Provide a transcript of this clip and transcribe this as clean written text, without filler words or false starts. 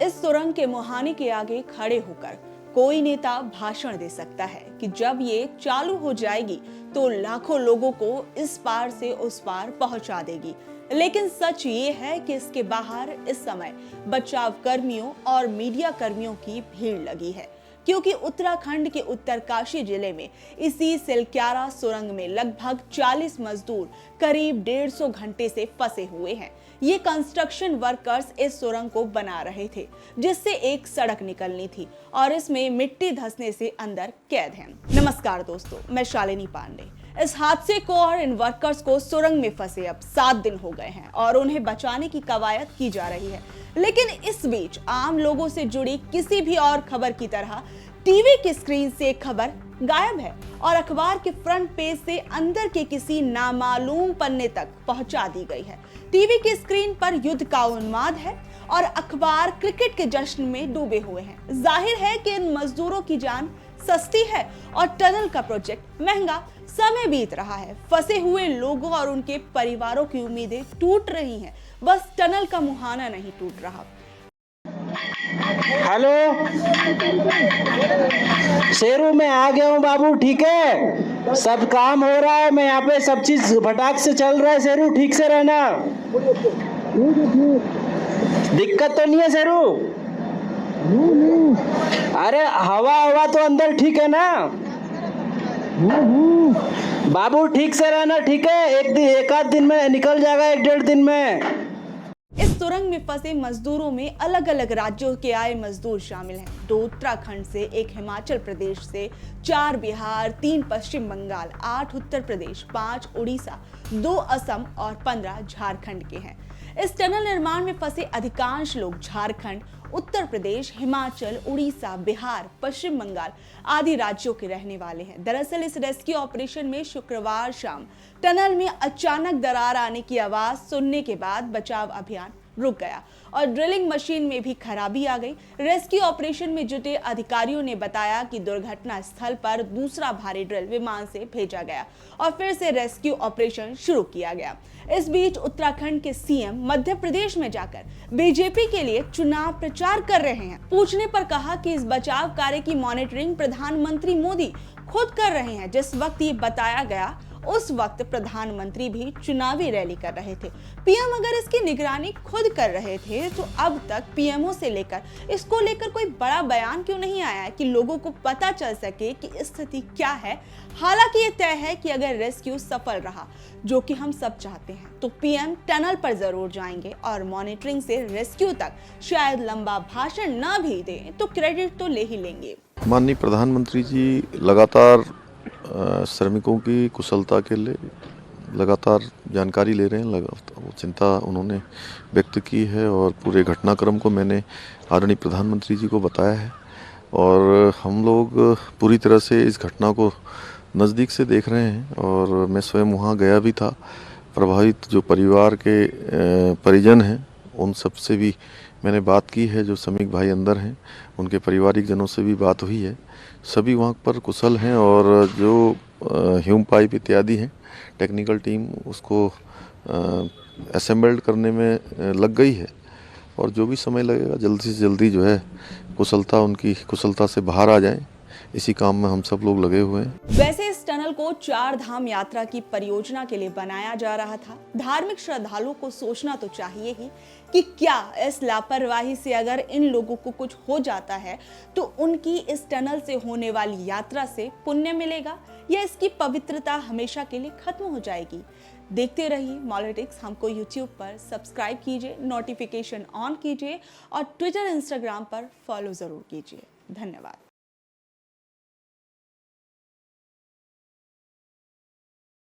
इस सुरंग के मुहाने के आगे खड़े होकर कोई नेता भाषण दे सकता है कि जब ये चालू हो जाएगी तो लाखों लोगों को इस पार से उस पार पहुंचा देगी। लेकिन सच ये है कि इसके बाहर इस समय बचाव कर्मियों और मीडिया कर्मियों की भीड़ लगी है, क्योंकि उत्तराखंड के उत्तरकाशी जिले में इसी सिलक्यारा सुरंग में लगभग 40 मजदूर करीब 150 घंटे से फंसे हुए हैं। ये कंस्ट्रक्शन वर्कर्स इस सुरंग को बना रहे थे, जिससे एक सड़क निकलनी थी और इसमें मिट्टी धंसने से अंदर कैद हैं। नमस्कार दोस्तों, मैं शालिनी पांडे। इस हादसे को और इन वर्कर्स को सुरंग में फंसे अब 7 दिन हो गए हैं और उन्हें बचाने की कवायद की जा रही है। लेकिन इस बीच आम लोगों से जुड़ी किसी भी और खबर की तरह टीवी की स्क्रीन से खबर गायब है और अखबार के फ्रंट पेज से अंदर के किसी नामालूम पन्ने तक पहुंचा दी गई है। टीवी की स्क्रीन पर युद्ध का उन्माद है और अखबार क्रिकेट के जश्न में डूबे हुए हैं। जाहिर है कि इन मजदूरों की जान सस्ती है और टनल का प्रोजेक्ट महंगा। समय बीत रहा है, फंसे हुए लोगों और उनके परिवारों की उम्मीदें टूट रही हैं, बस टनल का मुहाना नहीं टूट रहा। हेलो शेरू, मैं आ गया हूँ बाबू, ठीक है। सब काम हो रहा है, मैं यहाँ पे सब चीज फटाक से चल रहा है शेरू, ठीक से रहना। दिक्कत तो नहीं है शेरू? अरे हवा हवा तो अंदर ठीक है ना बाबू? ठीक से रहना, ठीक है। एक आध दिन में निकल जाएगा, 1-1.5 दिन में। इस सुरंग में फंसे मजदूरों में अलग अलग राज्यों के आए मजदूर शामिल हैं। 2 उत्तराखंड से, 1 हिमाचल प्रदेश से, 4 बिहार, 3 पश्चिम बंगाल, 8 उत्तर प्रदेश, 5 उड़ीसा, 2 असम और 15 झारखंड के हैं। इस टनल निर्माण में फंसे अधिकांश लोग झारखंड, उत्तर प्रदेश, हिमाचल, उड़ीसा, बिहार, पश्चिम बंगाल आदि राज्यों के रहने वाले हैं। दरअसल इस रेस्क्यू ऑपरेशन में शुक्रवार शाम टनल में अचानक दरार आने की आवाज सुनने के बाद बचाव अभियान रुक गया और ड्रिलिंग मशीन में भी खराबी आ गई। रेस्क्यू ऑपरेशन में जुटे अधिकारियों ने बताया कि दुर्घटना स्थल पर दूसरा भारी ड्रिल विमान से भेजा गया और फिर से रेस्क्यू ऑपरेशन शुरू किया गया। इस बीच उत्तराखंड के सीएम मध्य प्रदेश में जाकर बीजेपी के लिए चुनाव प्रचार कर रहे हैं। पूछने पर कहा कि इस बचाव कार्य की मॉनिटरिंग प्रधानमंत्री मोदी खुद कर रहे हैं। जिस वक्त ये बताया गया उस वक्त प्रधानमंत्री भी चुनावी रैली कर रहे थे। पीएम अगर इसकी निगरानी खुद कर रहे थे तो अब तक पीएमओ से लेकर इसको लेकर कोई बड़ा बयान क्यों नहीं आया है कि लोगों को पता चल सके कि स्थिति क्या है। हालांकि ये तय है कि अगर रेस्क्यू सफल रहा, जो कि हम सब चाहते हैं, तो पीएम टनल पर जरूर जाएंगे और मॉनिटरिंग से रेस्क्यू तक शायद लंबा भाषण ना भी दें तो क्रेडिट तो ले ही लेंगे। माननीय प्रधानमंत्री जी लगातार श्रमिकों की कुशलता के लिए लगातार जानकारी ले रहे हैं, वो चिंता उन्होंने व्यक्त की है और पूरे घटनाक्रम को मैंने आदरणीय प्रधानमंत्री जी को बताया है और हम लोग पूरी तरह से इस घटना को नज़दीक से देख रहे हैं और मैं स्वयं वहाँ गया भी था। प्रभावित जो परिवार के परिजन हैं उन सब से भी मैंने बात की है, जो श्रमिक भाई अंदर हैं उनके पारिवारिक जनों से भी बात हुई है। सभी वहाँ पर कुशल हैं और जो ह्यूम पाइप इत्यादि हैं टेक्निकल टीम उसको असेंबल्ड करने में लग गई है और जो भी समय लगेगा जल्दी से जल्दी जो है उनकी कुशलता से बाहर आ जाएं, इसी काम में हम सब लोग लगे हुए हैं। वैसे इस टनल को 4 धाम यात्रा की परियोजना के लिए बनाया जा रहा था। धार्मिक श्रद्धालुओं को सोचना तो चाहिए ही कि क्या इस लापरवाही से अगर इन लोगों को कुछ हो जाता है तो उनकी इस टनल से होने वाली यात्रा से पुण्य मिलेगा या इसकी पवित्रता हमेशा के लिए खत्म हो जाएगी। देखते रहिए मॉलिटिक्स। हमको यूट्यूब पर सब्सक्राइब कीजिए, नोटिफिकेशन ऑन कीजिए और ट्विटर इंस्टाग्राम पर फॉलो जरूर कीजिए। धन्यवाद।